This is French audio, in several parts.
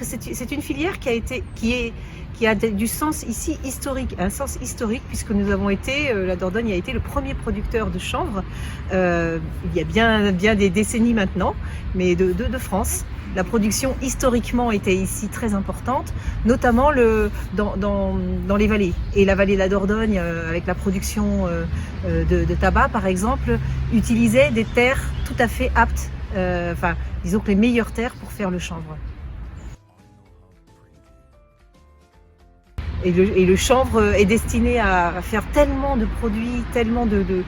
C'est une filière qui a du sens ici historique, un sens historique, puisque nous avons été, la Dordogne a été le premier producteur de chanvre, il y a bien des décennies maintenant, mais de France. La production historiquement était ici très importante, notamment dans les vallées. Et la vallée de la Dordogne, avec la production de tabac par exemple, utilisait des terres tout à fait aptes, disons que les meilleures terres pour faire le chanvre. Et le chanvre est destiné à faire tellement de produits, tellement de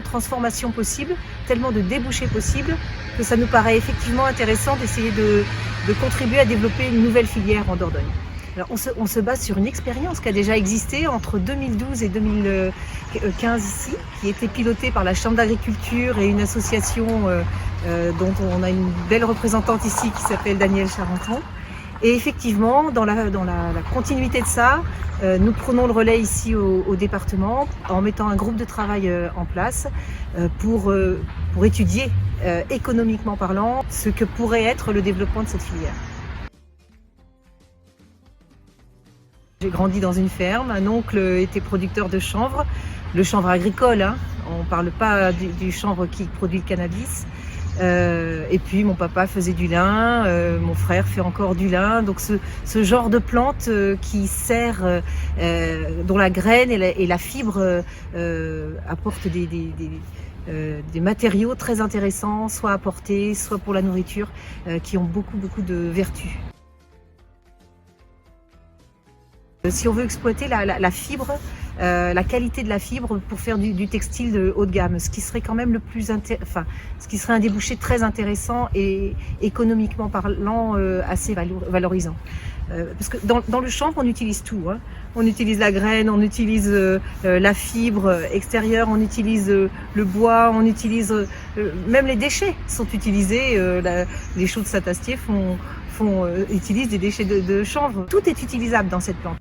transformations possibles, tellement de débouchés possibles, que ça nous paraît effectivement intéressant d'essayer de contribuer à développer une nouvelle filière en Dordogne. Alors on se base sur une expérience qui a déjà existé entre 2012 et 2015 ici, qui était pilotée par la Chambre d'agriculture et une association dont on a une belle représentante ici qui s'appelle Danielle Charenton. Et effectivement, dans la continuité de ça, nous prenons le relais ici au département en mettant un groupe de travail en place pour étudier, économiquement parlant, ce que pourrait être le développement de cette filière. J'ai grandi dans une ferme, un oncle était producteur de chanvre, le chanvre agricole, hein. On ne parle pas du chanvre qui produit le cannabis. Et puis mon papa faisait du lin, mon frère fait encore du lin, donc ce genre de plante qui sert, dont la graine et la fibre apportent des matériaux très intéressants, soit à porter, soit pour la nourriture, qui ont beaucoup de vertus. Si on veut exploiter la fibre, la qualité de la fibre pour faire du textile de haut de gamme, ce qui serait quand même ce qui serait un débouché très intéressant et économiquement parlant assez valorisant. Parce que dans le chanvre on utilise tout, hein. On utilise la graine, on utilise la fibre extérieure, on utilise le bois, on utilise même les déchets sont utilisés. Les chaux de Saint-Astier utilisent des déchets de chanvre. Tout est utilisable dans cette plante.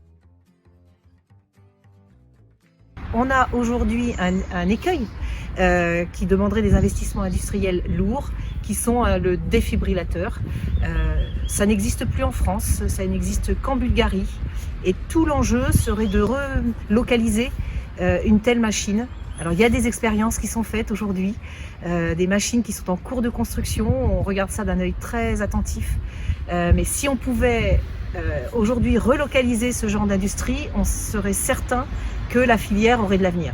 On a aujourd'hui un écueil qui demanderait des investissements industriels lourds, qui sont le défibrillateur. Ça n'existe plus en France, ça n'existe qu'en Bulgarie. Et tout l'enjeu serait de relocaliser une telle machine. Alors il y a des expériences qui sont faites aujourd'hui, des machines qui sont en cours de construction, on regarde ça d'un œil très attentif. Mais si on pouvait aujourd'hui relocaliser ce genre d'industrie, on serait certain que la filière aurait de l'avenir.